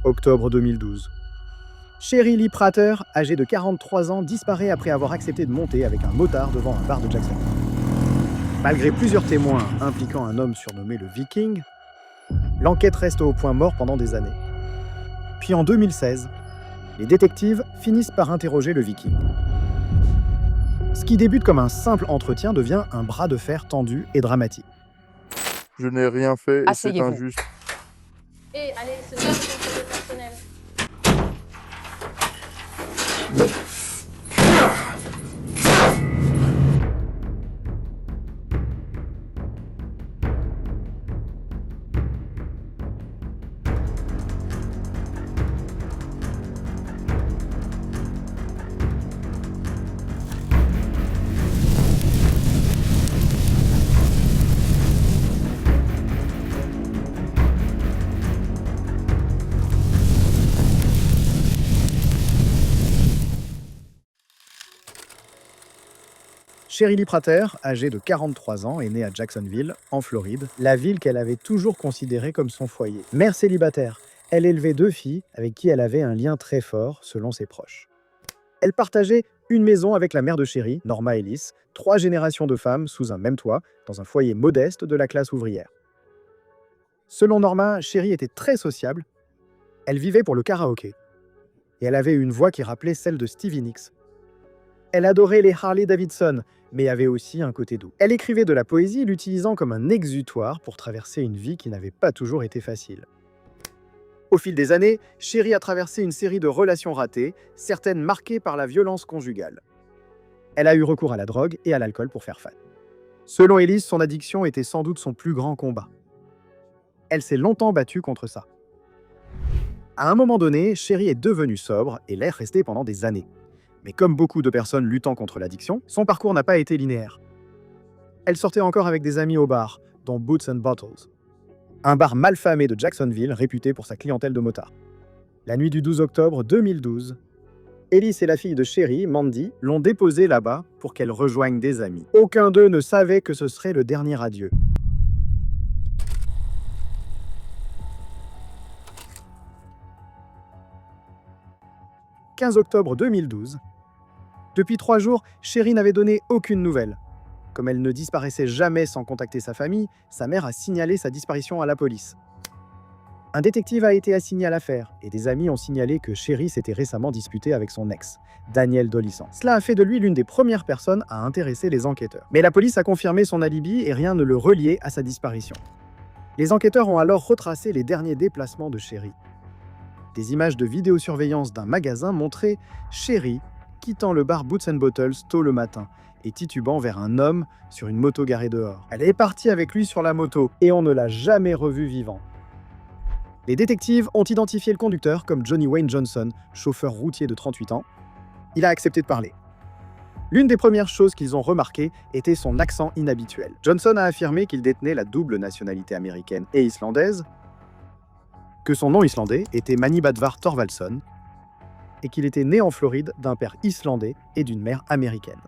octobre 2012. Sherry Lee Prater, âgée de 43 ans, disparaît après avoir accepté de monter avec un motard devant un bar de Jacksonville. Malgré plusieurs témoins impliquant un homme surnommé le Viking, l'enquête reste au point mort pendant des années. Puis en 2016, les détectives finissent par interroger le Viking. Ce qui débute comme un simple entretien devient un bras de fer tendu et dramatique. Je n'ai rien fait et c'est Asseyez-vous. injuste. Et allez, ce soir, contrôle personnel. Sherry Lee Prater, âgée de 43 ans, est née à Jacksonville, en Floride, la ville qu'elle avait toujours considérée comme son foyer. Mère célibataire, elle élevait 2 filles avec qui elle avait un lien très fort, selon ses proches. Elle partageait une maison avec la mère de Sherry, Norma Ellis, 3 générations de femmes sous un même toit, dans un foyer modeste de la classe ouvrière. Selon Norma, Sherry était très sociable. Elle vivait pour le karaoké. Et elle avait une voix qui rappelait celle de Stevie Nicks. Elle adorait les Harley Davidson, mais avait aussi un côté doux. Elle écrivait de la poésie, l'utilisant comme un exutoire pour traverser une vie qui n'avait pas toujours été facile. Au fil des années, Sherry a traversé une série de relations ratées, certaines marquées par la violence conjugale. Elle a eu recours à la drogue et à l'alcool pour faire face. Selon Ellis, son addiction était sans doute son plus grand combat. Elle s'est longtemps battue contre ça. À un moment donné, Sherry est devenue sobre et l'est restée pendant des années. Mais comme beaucoup de personnes luttant contre l'addiction, son parcours n'a pas été linéaire. Elle sortait encore avec des amis au bar, dont Boots and Bottles, un bar malfamé de Jacksonville réputé pour sa clientèle de motards. La nuit du 12 octobre 2012, Ellis et la fille de Sherry, Mandy, l'ont déposée là-bas pour qu'elle rejoigne des amis. Aucun d'eux ne savait que ce serait le dernier adieu. « 15 octobre 2012, depuis 3 jours, Sherry n'avait donné aucune nouvelle. Comme elle ne disparaissait jamais sans contacter sa famille, sa mère a signalé sa disparition à la police. Un détective a été assigné à l'affaire et des amis ont signalé que Sherry s'était récemment disputée avec son ex, Daniel Dolisson. Cela a fait de lui l'une des premières personnes à intéresser les enquêteurs. Mais la police a confirmé son alibi et rien ne le reliait à sa disparition. Les enquêteurs ont alors retracé les derniers déplacements de Sherry. Des images de vidéosurveillance d'un magasin montraient Sherry quittant le bar Boots and Bottles tôt le matin et titubant vers un homme sur une moto garée dehors. Elle est partie avec lui sur la moto et on ne l'a jamais revu vivant. Les détectives ont identifié le conducteur comme Johnny Wayne Johnson, chauffeur routier de 38 ans. Il a accepté de parler. L'une des premières choses qu'ils ont remarquées était son accent inhabituel. Johnson a affirmé qu'il détenait la double nationalité américaine et islandaise, que son nom islandais était Manibadvar Thorvaldsson, et qu'il était né en Floride d'un père islandais et d'une mère américaine.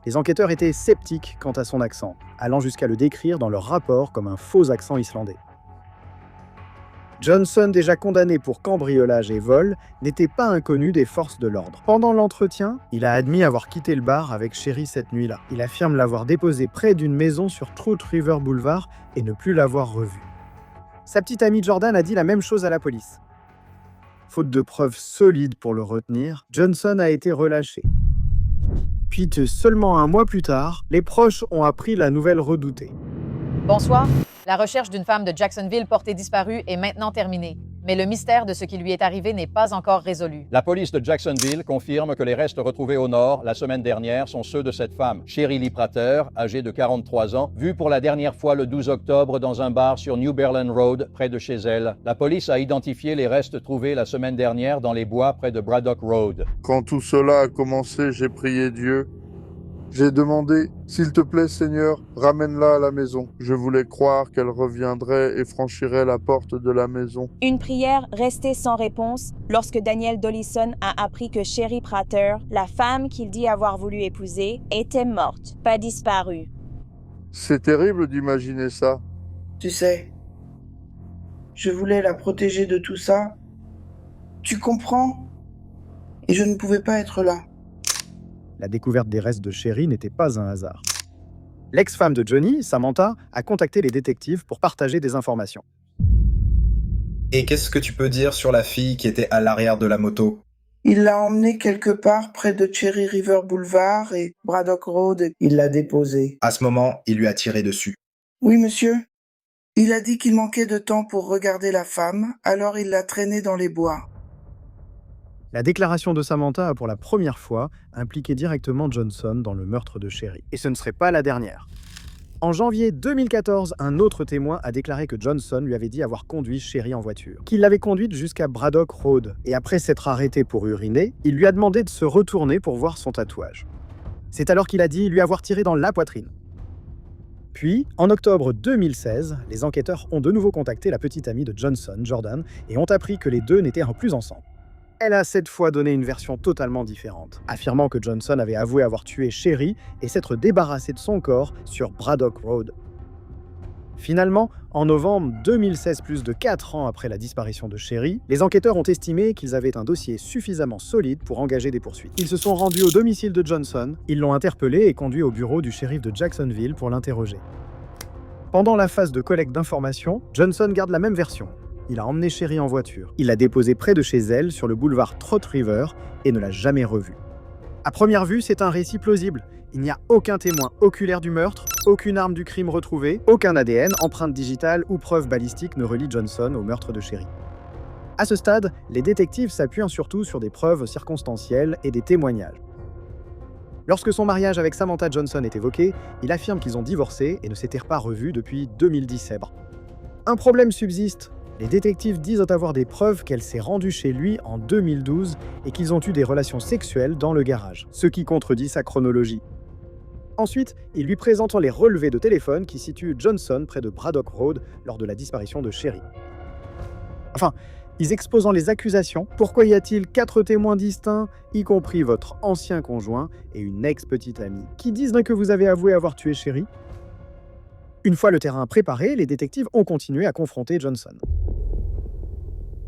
Les enquêteurs étaient sceptiques quant à son accent, allant jusqu'à le décrire dans leur rapport comme un faux accent islandais. Johnson, déjà condamné pour cambriolage et vol, n'était pas inconnu des forces de l'ordre. Pendant l'entretien, il a admis avoir quitté le bar avec Sherry cette nuit-là. Il affirme l'avoir déposée près d'une maison sur Trout River Boulevard et ne plus l'avoir revue. Sa petite amie Jordan a dit la même chose à la police. Faute de preuves solides pour le retenir, Johnson a été relâché. Puis, seulement un mois plus tard, les proches ont appris la nouvelle redoutée. Bonsoir. La recherche d'une femme de Jacksonville portée disparue est maintenant terminée. Mais le mystère de ce qui lui est arrivé n'est pas encore résolu. La police de Jacksonville confirme que les restes retrouvés au nord la semaine dernière sont ceux de cette femme, Sherry Lee Prater, âgée de 43 ans, vue pour la dernière fois le 12 octobre dans un bar sur New Berlin Road, près de chez elle. La police a identifié les restes trouvés la semaine dernière dans les bois près de Braddock Road. Quand tout cela a commencé, j'ai prié Dieu. J'ai demandé, s'il te plaît Seigneur, ramène-la à la maison. Je voulais croire qu'elle reviendrait et franchirait la porte de la maison. Une prière restait sans réponse lorsque Daniel Dolisson a appris que Sherry Prater, la femme qu'il dit avoir voulu épouser, était morte, pas disparue. C'est terrible d'imaginer ça. Tu sais, Je voulais la protéger de tout ça. Tu comprends? Et je ne pouvais pas être là. La découverte des restes de Sherry n'était pas un hasard. L'ex-femme de Johnny, Samantha, a contacté les détectives pour partager des informations. Et qu'est-ce que tu peux dire sur la fille qui était à l'arrière de la moto? Il l'a emmenée quelque part près de Cherry River Boulevard et Braddock Road. Il l'a déposée. À ce moment, il lui a tiré dessus. Oui, monsieur. Il a dit qu'il manquait de temps pour regarder la femme, alors il l'a traînée dans les bois. La déclaration de Samantha a pour la première fois impliqué directement Johnson dans le meurtre de Sherry. Et ce ne serait pas la dernière. En janvier 2014, un autre témoin a déclaré que Johnson lui avait dit avoir conduit Sherry en voiture, qu'il l'avait conduite jusqu'à Braddock Road, et après s'être arrêté pour uriner, il lui a demandé de se retourner pour voir son tatouage. C'est alors qu'il a dit lui avoir tiré dans la poitrine. Puis, en octobre 2016, les enquêteurs ont de nouveau contacté la petite amie de Johnson, Jordan, et ont appris que les deux n'étaient plus ensemble. Elle a cette fois donné une version totalement différente, affirmant que Johnson avait avoué avoir tué Sherry et s'être débarrassé de son corps sur Braddock Road. Finalement, en novembre 2016, plus de 4 ans après la disparition de Sherry, les enquêteurs ont estimé qu'ils avaient un dossier suffisamment solide pour engager des poursuites. Ils se sont rendus au domicile de Johnson, ils l'ont interpellé et conduit au bureau du shérif de Jacksonville pour l'interroger. Pendant la phase de collecte d'informations, Johnson garde la même version. Il a emmené Sherry en voiture. Il l'a déposée près de chez elle, sur le boulevard Trot River, et ne l'a jamais revue. À première vue, c'est un récit plausible. Il n'y a aucun témoin oculaire du meurtre, aucune arme du crime retrouvée, aucun ADN, empreinte digitale ou preuve balistique ne relie Johnson au meurtre de Sherry. À ce stade, les détectives s'appuient surtout sur des preuves circonstancielles et des témoignages. Lorsque son mariage avec Samantha Johnson est évoqué, il affirme qu'ils ont divorcé et ne s'étaient pas revus depuis 2010. Un problème subsiste. Les détectives disent avoir des preuves qu'elle s'est rendue chez lui en 2012 et qu'ils ont eu des relations sexuelles dans le garage, ce qui contredit sa chronologie. Ensuite, ils lui présentent les relevés de téléphone qui situent Johnson près de Braddock Road lors de la disparition de Sherry. Enfin, ils exposant les accusations, pourquoi y a-t-il 4 témoins distincts, y compris votre ancien conjoint et une ex-petite amie, qui disent que vous avez avoué avoir tué Sherry? Une fois le terrain préparé, les détectives ont continué à confronter Johnson.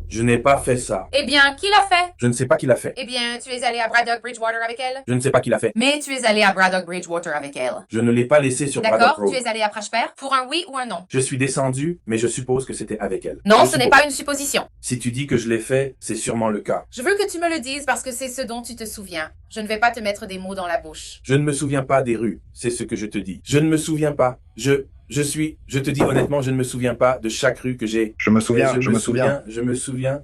Je n'ai pas fait ça. Eh bien, qui l'a fait? Je ne sais pas qui l'a fait. Eh bien, tu es allé à Braddock Bridgewater avec elle? Je ne sais pas qui l'a fait. Mais tu es allé à Braddock Bridgewater avec elle. Je ne l'ai pas laissée sur Braddock D'accord, Road. tu es allé à Prashper pour un oui ou un non? Je suis descendu, mais je suppose que c'était avec elle. Non, Je ce n'est suppose. pas une supposition. Si tu dis que je l'ai fait, c'est sûrement le cas. Je veux que tu me le dises parce que c'est ce dont tu te souviens. Je ne vais pas te mettre des mots dans la bouche. Je ne me souviens pas des rues, c'est ce que je te dis. Je ne me souviens pas. Je te dis honnêtement, je ne me souviens pas de chaque rue que j'ai. Je me souviens. Je me souviens.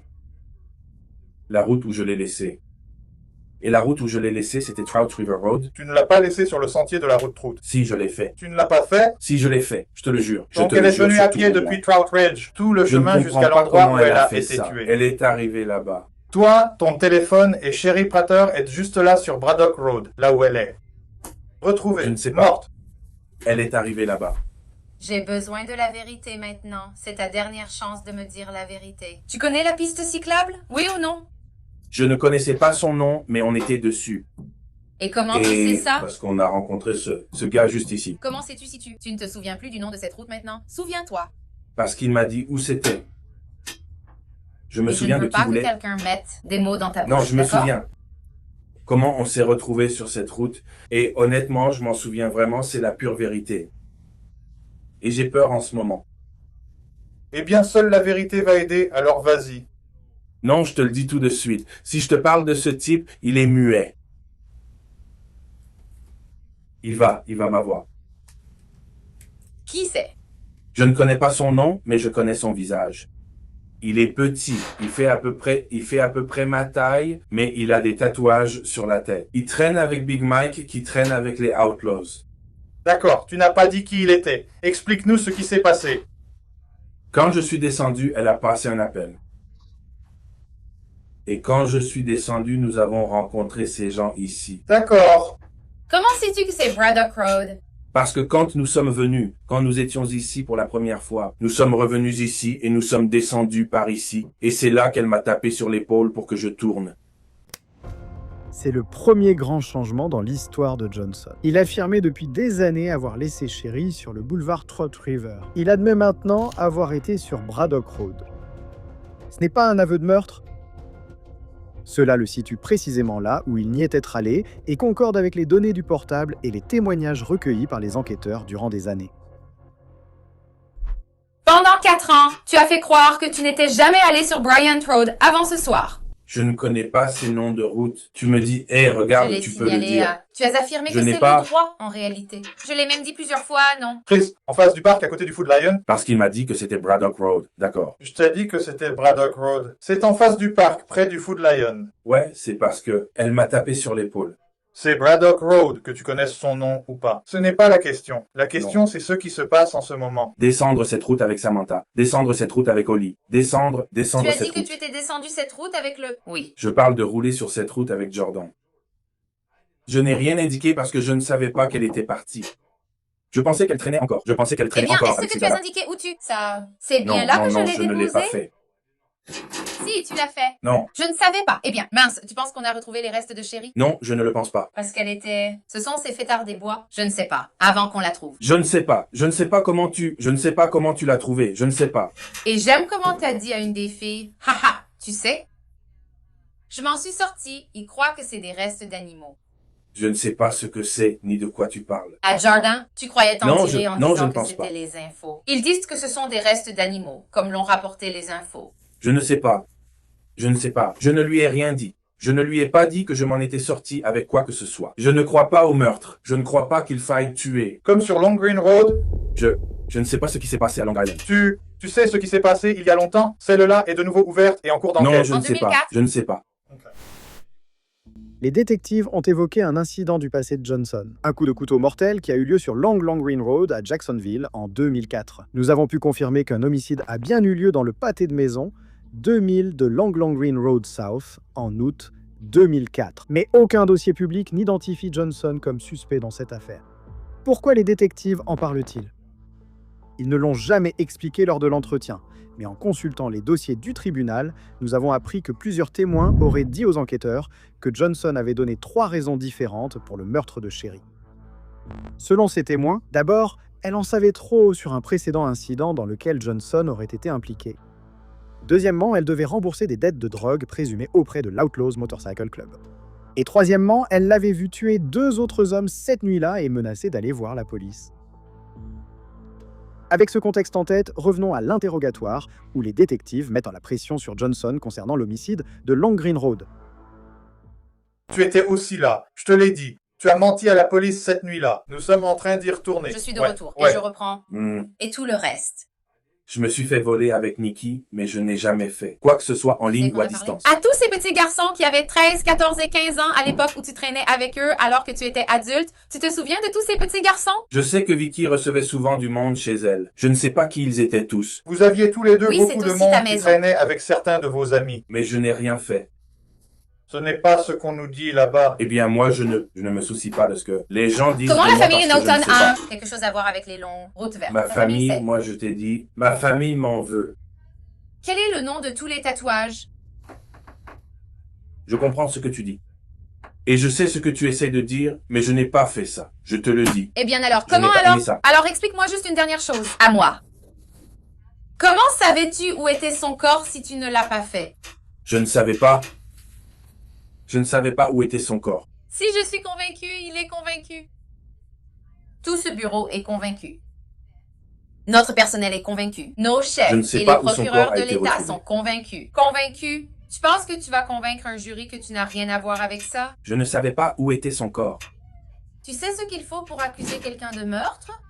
La route où je l'ai laissée. Et la route où je l'ai laissée, c'était Trout River Road. Tu ne l'as pas laissé sur le sentier de la route Trout. Si, je l'ai fait. Tu ne l'as pas fait? Si, je l'ai fait. Je te le jure. Je Donc te elle le est jure venue sur à tout pied mon depuis nom. Trout Ridge, tout le Je ne chemin comprends jusqu'à pas l'endroit comment où elle a fait été ça. tuée. Elle est arrivée là-bas. Toi, ton téléphone et Sherry Prater est juste là sur Braddock Road, là où elle est. Retrouvée. Je ne sais pas. Morte. Elle est arrivée là-bas. J'ai besoin de la vérité maintenant. C'est ta dernière chance de me dire la vérité. Tu connais la piste cyclable? Oui ou non? Je ne connaissais pas son nom, mais on était dessus. Et comment tu sais ça? Parce qu'on a rencontré ce gars juste ici. Comment sais-tu si tu ne te souviens plus du nom de cette route maintenant? Souviens-toi. Parce qu'il m'a dit où c'était. Je me Et souviens je ne de veux qui pas voulait. que quelqu'un mette des mots dans ta bouche. Non, je me d'accord? souviens. Comment on s'est retrouvés sur cette route. Et honnêtement, je m'en souviens vraiment, c'est la pure vérité. Et j'ai peur en ce moment. Eh bien, seule la vérité va aider, alors vas-y. Non, je te le dis tout de suite. Si je te parle de ce type, il est muet. Il va m'avoir. Qui c'est? Je ne connais pas son nom, mais je connais son visage. Il est petit, il fait à peu près ma taille, mais il a des tatouages sur la tête. Il traîne avec Big Mike, qui traîne avec les Outlaws. D'accord, tu n'as pas dit qui il était. Explique-nous ce qui s'est passé. Quand je suis descendu, elle a passé un appel. Et quand je suis descendu, nous avons rencontré ces gens ici. D'accord. Comment sais-tu que c'est Braddock Road? Parce que quand nous sommes venus, quand nous étions ici pour la première fois, nous sommes revenus ici et nous sommes descendus par ici. Et c'est là qu'elle m'a tapé sur l'épaule pour que je tourne. C'est le premier grand changement dans l'histoire de Johnson. Il affirmait depuis des années avoir laissé Sherry sur le boulevard Trot River. Il admet maintenant avoir été sur Braddock Road. Ce n'est pas un aveu de meurtre? Cela le situe précisément là où il n'y était allé et concorde avec les données du portable et les témoignages recueillis par les enquêteurs durant des années. Pendant 4 ans, tu as fait croire que tu n'étais jamais allé sur Bryant Road avant ce soir. Je ne connais pas ces noms de route. Tu me dis, hé, regarde, Je l'ai tu peux le signalé dire. à... Tu as affirmé Je que n'ai c'est pas- le droit, en réalité. Je l'ai même dit plusieurs fois, non? Chris, en face du parc à côté du Food Lion, Parce qu'il m'a dit que c'était Braddock Road. D'accord. je t'ai dit que c'était Braddock Road. C'est en face du parc, près du Food Lion. Ouais, c'est parce que elle m'a tapé sur l'épaule. C'est Braddock Road, que tu connaisses son nom ou pas. Ce n'est pas la question. La question, c'est ce qui se passe en ce moment. Descendre cette route avec Samantha. Descendre cette route avec Oli. Descendre Tu as cette dit que route. tu étais descendu cette route avec le... Oui. Je parle de rouler sur cette route avec Jordan. Je n'ai rien indiqué parce que je ne savais pas qu'elle était partie. Je pensais qu'elle traînait encore. Je pensais qu'elle Eh traînait bien, encore est-ce avec que ces tu as gars-là. indiqué où tu... Ça... C'est bien Non, là non, que non, je je l'ai ne l'ai pas déposé? fait. Si, tu l'as fait. Non, Je ne savais pas. Eh bien, mince, tu penses qu'on a retrouvé les restes de Chérie? non, je ne le pense pas. Parce qu'elle était... Ce sont ces fêtards des bois? Je ne sais pas. Avant qu'on la trouve. Je ne sais pas. Je ne sais pas comment tu l'as trouvé. Je ne sais pas. Et j'aime comment t'as dit à une des filles, haha, tu sais? Je m'en suis sortie. Ils croient que c'est des restes d'animaux. Je ne sais pas ce que c'est ni de quoi tu parles. À Jordan, tu croyais t'en Non, tirer je- en non, je disant ne que pense c'était pas. les infos. Ils disent que ce sont des restes d'animaux, comme l'ont rapporté les infos. Je ne sais pas. Je ne sais pas. Je ne lui ai rien dit. Je ne lui ai pas dit que je m'en étais sorti avec quoi que ce soit. Je ne crois pas au meurtre. Je ne crois pas qu'il faille tuer. Comme sur Long Green Road, Je ne sais pas ce qui s'est passé à Long Island. tu sais ce qui s'est passé il y a longtemps? Celle-là est de nouveau ouverte et en cours Non, d'enquête. je En ne sais pas. 2004. Je ne sais pas. Les détectives ont évoqué un incident du passé de Johnson, un coup de couteau mortel qui a eu lieu sur Long Green Road à Jacksonville en 2004. Nous avons pu confirmer qu'un homicide a bien eu lieu dans le pâté de maison, 2000 de Long Green Road South, en août 2004. Mais aucun dossier public n'identifie Johnson comme suspect dans cette affaire. Pourquoi les détectives en parlent-ils? Ils ne l'ont jamais expliqué lors de l'entretien, mais en consultant les dossiers du tribunal, nous avons appris que plusieurs témoins auraient dit aux enquêteurs que Johnson avait donné 3 raisons différentes pour le meurtre de Chérie. Selon ces témoins, d'abord, elle en savait trop sur un précédent incident dans lequel Johnson aurait été impliqué. Deuxièmement, elle devait rembourser des dettes de drogue présumées auprès de l'Outlaws Motorcycle Club. Et troisièmement, elle l'avait vu tuer 2 autres hommes cette nuit-là et menacer d'aller voir la police. Avec ce contexte en tête, revenons à l'interrogatoire, où les détectives mettent la pression sur Johnson concernant l'homicide de Long Green Road. Tu étais aussi là. Je te l'ai dit. Tu as menti à la police cette nuit-là. Nous sommes en train d'y retourner. Je suis de Ouais, retour ouais. et je reprends. Et tout le reste. Je me suis fait voler avec Nikki, mais je n'ai jamais fait quoi que ce soit en ligne C'est ou à qu'on a parlé. distance. À tous ces petits garçons qui avaient 13, 14 et 15 ans à l'époque où tu traînais avec eux alors que tu étais adulte, tu te souviens de tous ces petits garçons? Je sais que Vicky recevait souvent du monde chez elle. Je ne sais pas qui ils étaient tous, Vous aviez tous les deux Oui, beaucoup c'est de aussi monde ta qui maison. traînait avec certains de vos amis. mais je n'ai rien fait. Ce n'est pas ce qu'on nous dit là-bas. Eh bien, moi, je ne me soucie pas de ce que les gens disent. Comment de la moi famille parce que je ne Norton sais pas. a quelque chose à voir avec les longs routes vertes? Ma Ta famille, sait. moi, je t'ai dit, ma famille m'en veut. Quel est le nom de tous les tatouages? Je comprends ce que tu dis. Et je sais ce que tu essaies de dire, mais je n'ai pas fait ça. Je te le dis. Eh bien alors, Je n'ai comment pas alors? aimé ça. Alors explique-moi juste une dernière chose. À moi. Comment savais-tu où était son corps si tu ne l'as pas fait? Je ne savais pas. Je ne savais pas où était son corps. Si je suis convaincu, il est convaincu. Tout ce bureau est convaincu. Notre personnel est convaincu. Nos chefs Je ne sais et les pas où son procureurs corps a de été l'État retrouvé. sont convaincus. Convaincus? Tu penses que tu vas convaincre un jury que tu n'as rien à voir avec ça? Je ne savais pas où était son corps. Tu sais ce qu'il faut pour accuser quelqu'un de meurtre?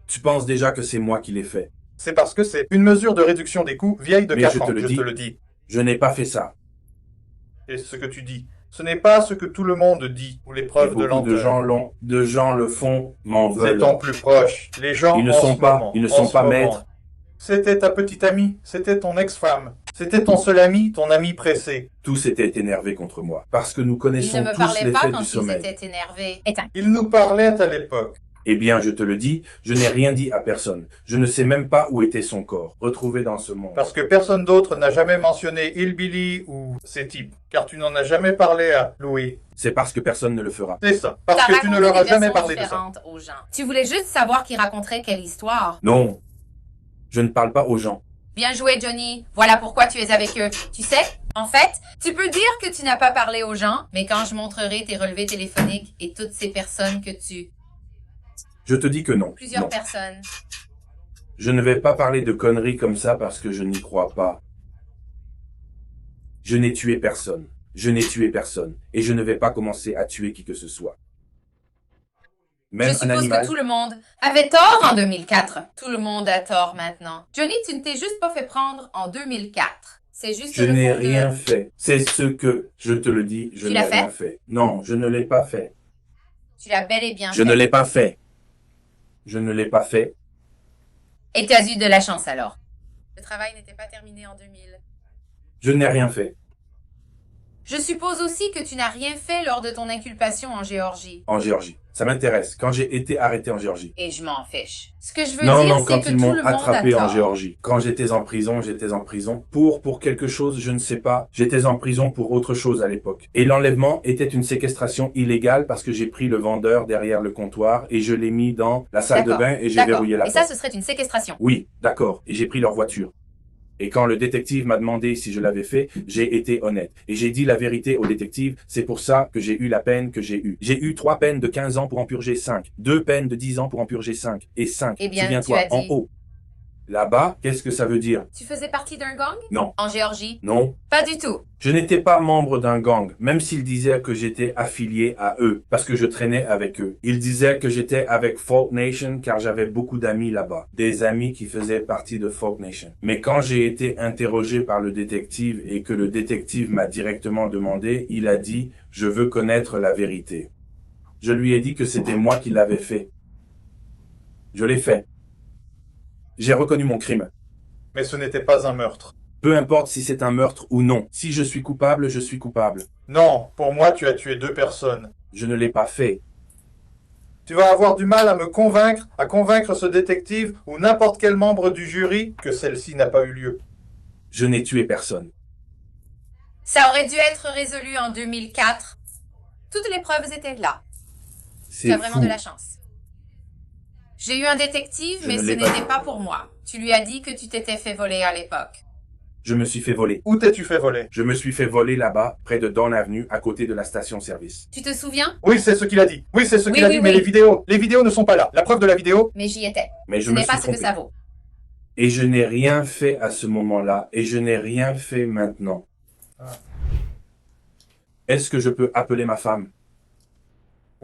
Tu penses déjà que c'est moi qui l'ai fait. C'est parce que c'est une mesure de réduction des coûts vieille de Mais 4 je ans. te le Je dis. te le dis. Je n'ai pas fait ça. Et ce que tu dis, ce n'est pas ce que tout le monde dit, ou les Et preuves de beaucoup de lenteur. gens le font, m'en C'est veulent. ton plus proche. Les gens Ils ne en sont ce pas- moment, ils ne en sont ce pas moment. maîtres. C'était ta petite amie, c'était ton ex-femme, c'était ton seul ami, ton ami pressé. Tous étaient énervés contre moi. Parce que nous Il connaissons ne me tous parlait pas l'effet quand du ils sommeil. étaient énervés. Éteins. Il nous parlait à l'époque. Eh bien, je te le dis, je n'ai rien dit à personne. Je ne sais même pas où était son corps, retrouvé dans ce monde. Parce que personne d'autre n'a jamais mentionné Hillbilly ou ces types. Car tu n'en as jamais parlé à Louis. C'est parce que personne ne le fera. C'est ça. Parce T'as que tu ne raconté leur as des jamais versions parlé de ça. différentes aux gens. Tu voulais juste savoir qui raconterait quelle histoire. Non, je ne parle pas aux gens. Bien joué, Johnny. Voilà pourquoi tu es avec eux. Tu sais, en fait, tu peux dire que tu n'as pas parlé aux gens, mais quand je montrerai tes relevés téléphoniques et toutes ces personnes que tu... Je te dis que non. Plusieurs Non. personnes. Je ne vais pas parler de conneries comme ça parce que je n'y crois pas. Je n'ai tué personne. Je n'ai tué personne. Et je ne vais pas commencer à tuer qui que ce soit. Même Je un suppose animal. que tout le monde avait tort en 2004. Tout le monde a tort maintenant. Johnny, tu ne t'es juste pas fait prendre en 2004. C'est juste Je le n'ai fond de- rien fait. C'est ce que je te le dis, je Tu n'ai l'as fait? rien fait. Non, je ne l'ai pas fait. Tu l'as bel et bien Je fait. ne l'ai pas fait. Je ne l'ai pas fait. Et tu as eu de la chance alors. Le travail n'était pas terminé en 2000. Je n'ai rien fait. Je suppose aussi que tu n'as rien fait lors de ton inculpation en Géorgie. En Géorgie. Ça m'intéresse. Quand j'ai été arrêté en Géorgie. Et je m'en fiche. Ce que je veux Non, dire, non, c'est quand que ils tout m'ont le monde a attrapé en tort. Géorgie. Quand j'étais en prison pour quelque chose, je ne sais pas. J'étais en prison pour autre chose à l'époque. Et l'enlèvement était une séquestration illégale parce que j'ai pris le vendeur derrière le comptoir et je l'ai mis dans la salle de D'accord. bain et j'ai D'accord. verrouillé la Et porte. ça, ce serait une séquestration. Oui, d'accord. Et j'ai pris leur voiture. Et quand le détective m'a demandé si je l'avais fait, j'ai été honnête. Et j'ai dit la vérité au détective. C'est pour ça que j'ai eu la peine que j'ai eue. J'ai eu 3 peines de 15 ans pour en purger 5. 2 peines de 10 ans pour en purger 5. Et 5. Eh bien, Souviens-toi, tu as dit- en haut. Là-bas, qu'est-ce que ça veut dire? Tu faisais partie d'un gang? Non. En Géorgie? Non. Pas du tout. Je n'étais pas membre d'un gang, même s'ils disaient que j'étais affilié à eux, parce que je traînais avec eux. Ils disaient que j'étais avec Folk Nation car j'avais beaucoup d'amis là-bas. Des amis qui faisaient partie de Folk Nation. Mais quand j'ai été interrogé par le détective et que le détective m'a directement demandé, il a dit « Je veux connaître la vérité ». Je lui ai dit que c'était moi qui l'avais fait. Je l'ai fait. J'ai reconnu mon crime. Mais ce n'était pas un meurtre. Peu importe si c'est un meurtre ou non. Si je suis coupable, je suis coupable. Non, pour moi, tu as tué 2 personnes. Je ne l'ai pas fait. Tu vas avoir du mal à convaincre ce détective ou n'importe quel membre du jury que celle-ci n'a pas eu lieu. Je n'ai tué personne. Ça aurait dû être résolu en 2004. Toutes les preuves étaient là. Tu C'est as vraiment fou. de la chance. J'ai eu un détective, Je mais ne ce l'ai pas n'était pas pour moi. Tu lui as dit que tu t'étais fait voler à l'époque. Je me suis fait voler. Où t'es-tu fait voler? Je me suis fait voler là-bas, près de Dawn Avenue, à côté de la station-service. Tu te souviens? Oui, c'est ce qu'il a dit. Oui, c'est ce Oui, qu'il a oui, dit, mais oui. les vidéos ne sont pas là. La preuve de la vidéo, Mais j'y étais. Mais je Ce me n'est suis pas ce que trompé. ça vaut. Et je n'ai rien fait à ce moment-là, et je n'ai rien fait maintenant. Est-ce que je peux appeler ma femme?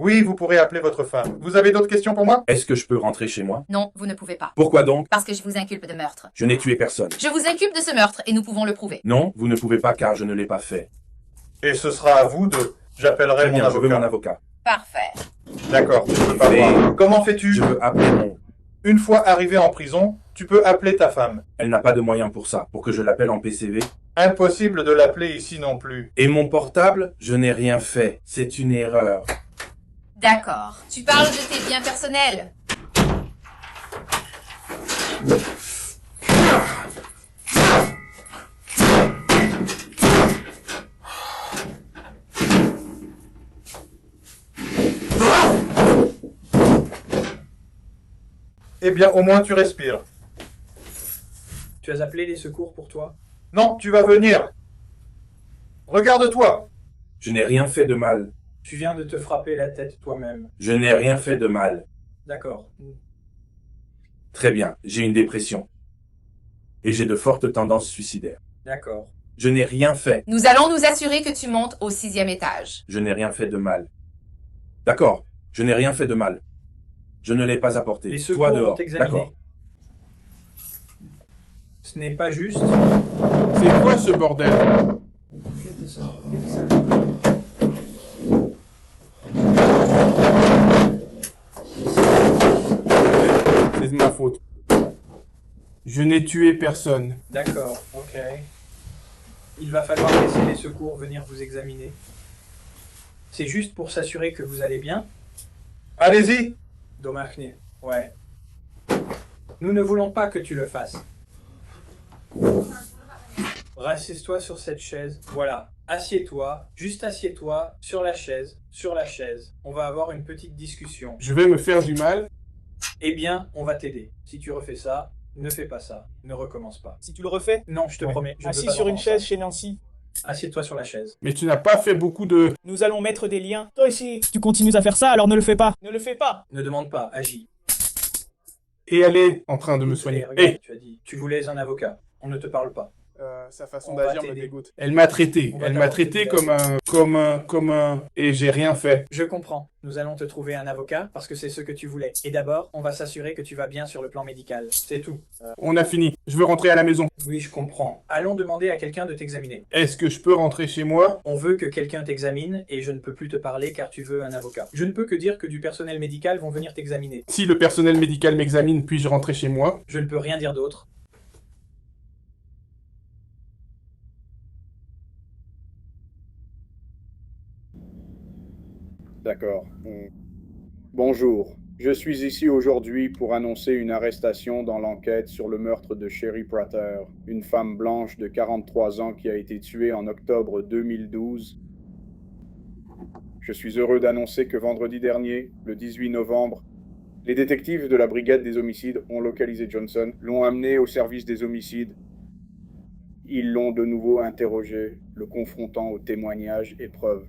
oui, vous pourrez appeler votre femme. Vous avez d'autres questions pour moi? Est-ce que je peux rentrer chez moi? Non, vous ne pouvez pas. Pourquoi donc? Parce que je vous inculpe de meurtre. Je n'ai tué personne. Je vous inculpe de ce meurtre et nous pouvons le prouver. Non, vous ne pouvez pas car je ne l'ai pas fait. Et ce sera à vous de... J'appellerai Très mon bien, je veux avocat. mon avocat. Parfait. D'accord, tu peux pas Mais- voir. Comment fais-tu? Je veux appeler mon... Une fois arrivé en prison, tu peux appeler ta femme. Elle n'a pas de moyens pour ça, pour que je l'appelle en PCV. Impossible de l'appeler ici non plus. Et mon portable? Je n'ai rien fait. C'est une erreur. D'accord. Tu parles de tes biens personnels. Eh bien, au moins tu respires. Tu as appelé les secours pour toi? Non, tu vas venir. Regarde-toi. Je n'ai rien fait de mal. Tu viens de te frapper la tête toi-même. Je n'ai rien fait de mal. D'accord. Très bien, j'ai une dépression. Et j'ai de fortes tendances suicidaires. D'accord. Je n'ai rien fait. Nous allons nous assurer que tu montes au 6e étage. Je n'ai rien fait de mal. D'accord, je n'ai rien fait de mal. Je ne l'ai pas apporté. Les secours Toi vont dehors. t'examiner. D'accord. Ce n'est pas juste. C'est quoi ce bordel? C'est de ma faute. Je n'ai tué personne. D'accord, ok. Il va falloir laisser les secours venir vous examiner. C'est juste pour s'assurer que vous allez bien? Allez-y. Domachny, ouais. Nous ne voulons pas que tu le fasses. Rassieds-toi sur cette chaise. Voilà. Assieds-toi. Juste assieds-toi sur la chaise. Sur la chaise. On va avoir une petite discussion. Je vais me faire du mal. Eh bien, on va t'aider. Si tu refais ça, Ne fais pas ça. Ne recommence pas. Si tu le refais, Non, je te promets. Je assis veux pas sur une d'entendre chaise ça. chez Nancy. Assieds-toi sur la chaise. Mais tu n'as pas fait beaucoup de... Nous allons mettre des liens. Toi ici, si tu continues à faire ça, alors ne le fais pas. Ne le fais pas. Ne demande pas, agis. Et elle est en train de me soigner. Regarde, Hé, tu as dit. Tu voulais un avocat. On ne te parle pas. Sa façon On va d'agir me t'aider. dégoûte. elle m'a traité. On va Elle m'a t'apporter traité de comme un... Et j'ai rien fait. Je comprends. Nous allons te trouver un avocat parce que c'est ce que tu voulais. Et d'abord, on va s'assurer que tu vas bien sur le plan médical. C'est tout. On a fini. Je veux rentrer à la maison. Oui, je comprends. Allons demander à quelqu'un de t'examiner. Est-ce que je peux rentrer chez moi? On veut que quelqu'un t'examine et je ne peux plus te parler car tu veux un avocat. Je ne peux que dire que du personnel médical vont venir t'examiner. Si le personnel médical m'examine, puis-je rentrer chez moi? Je ne peux rien dire d'autre. D'accord. Bonjour. Je suis ici aujourd'hui pour annoncer une arrestation dans l'enquête sur le meurtre de Sherry Prater, une femme blanche de 43 ans qui a été tuée en octobre 2012. Je suis heureux d'annoncer que vendredi dernier, le 18 novembre, les détectives de la brigade des homicides ont localisé Johnson, l'ont amené au service des homicides. Ils l'ont de nouveau interrogé, le confrontant aux témoignages et preuves.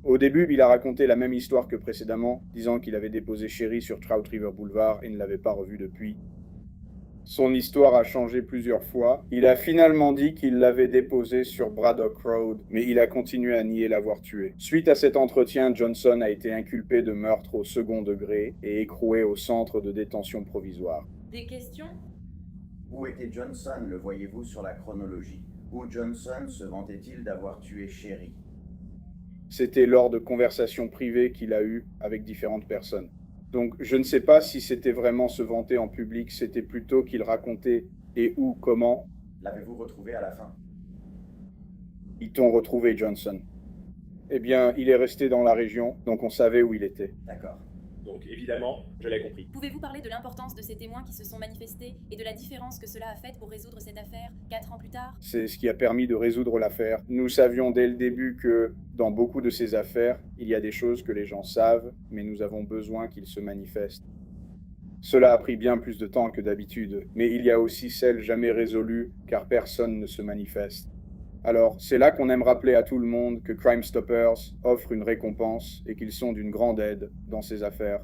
Au début, il a raconté la même histoire que précédemment, disant qu'il avait déposé Sherry sur Trout River Boulevard et ne l'avait pas revue depuis. Son histoire a changé plusieurs fois. Il a finalement dit qu'il l'avait déposée sur Braddock Road, mais il a continué à nier l'avoir tuée. Suite à cet entretien, Johnson a été inculpé de meurtre au second degré et écroué au centre de détention provisoire. Des questions? Où était Johnson, le voyez-vous sur la chronologie? Où Johnson se vantait-il d'avoir tué Sherry? C'était lors de conversations privées qu'il a eues avec différentes personnes. Donc je ne sais pas si c'était vraiment se vanter en public, c'était plutôt qu'il racontait et où, comment. L'avez-vous retrouvé à la fin? Ils t'ont retrouvé, Johnson. Eh bien, il est resté dans la région, donc on savait où il était. D'accord. Donc évidemment, je l'ai compris. Pouvez-vous parler de l'importance de ces témoins qui se sont manifestés et de la différence que cela a faite pour résoudre cette affaire 4 ans plus tard? C'est ce qui a permis de résoudre l'affaire. Nous savions dès le début que, dans beaucoup de ces affaires, il y a des choses que les gens savent, mais nous avons besoin qu'ils se manifestent. Cela a pris bien plus de temps que d'habitude, mais il y a aussi celles jamais résolues, car personne ne se manifeste. Alors, c'est là qu'on aime rappeler à tout le monde que Crime Stoppers offre une récompense et qu'ils sont d'une grande aide dans ces affaires.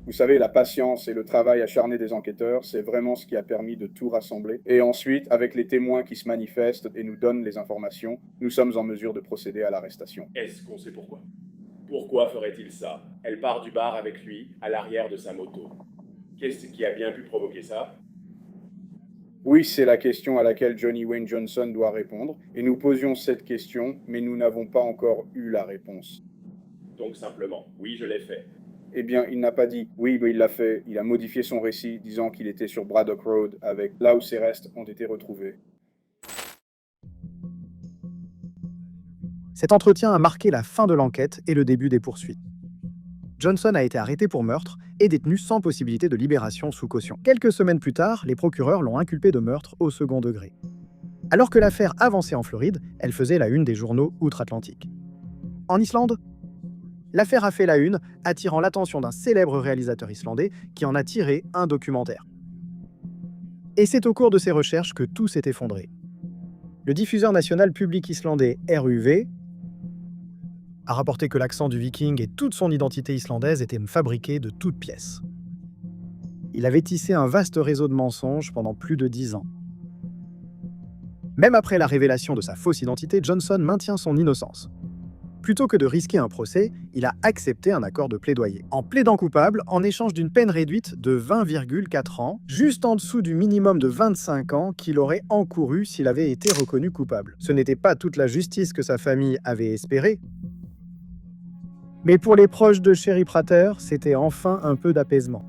Vous savez, la patience et le travail acharné des enquêteurs, c'est vraiment ce qui a permis de tout rassembler. Et ensuite, avec les témoins qui se manifestent et nous donnent les informations, nous sommes en mesure de procéder à l'arrestation. Est-ce qu'on sait pourquoi? Pourquoi ferait-il ça? Elle part du bar avec lui, à l'arrière de sa moto. Qu'est-ce qui a bien pu provoquer ça? Oui, c'est la question à laquelle Johnny Wayne Johnson doit répondre, et nous posions cette question, mais nous n'avons pas encore eu la réponse. Donc simplement, oui, je l'ai fait. Eh bien, il n'a pas dit « oui, mais il l'a fait ». Il a modifié son récit, disant qu'il était sur Braddock Road, avec là où ses restes ont été retrouvés. Cet entretien a marqué la fin de l'enquête et le début des poursuites. Johnson a été arrêté pour meurtre et détenu sans possibilité de libération sous caution. Quelques semaines plus tard, les procureurs l'ont inculpé de meurtre au second degré. Alors que l'affaire avançait en Floride, elle faisait la une des journaux outre-Atlantique. En Islande, l'affaire a fait la une, attirant l'attention d'un célèbre réalisateur islandais qui en a tiré un documentaire. Et c'est au cours de ses recherches que tout s'est effondré. Le diffuseur national public islandais RUV a rapporté que l'accent du viking et toute son identité islandaise étaient fabriqués de toutes pièces. Il avait tissé un vaste réseau de mensonges pendant plus de 10 ans. Même après la révélation de sa fausse identité, Johnson maintient son innocence. Plutôt que de risquer un procès, il a accepté un accord de plaidoyer, en plaidant coupable en échange d'une peine réduite de 20,4 ans, juste en dessous du minimum de 25 ans qu'il aurait encouru s'il avait été reconnu coupable. Ce n'était pas toute la justice que sa famille avait espérée, mais pour les proches de Sherry Prater, c'était enfin un peu d'apaisement.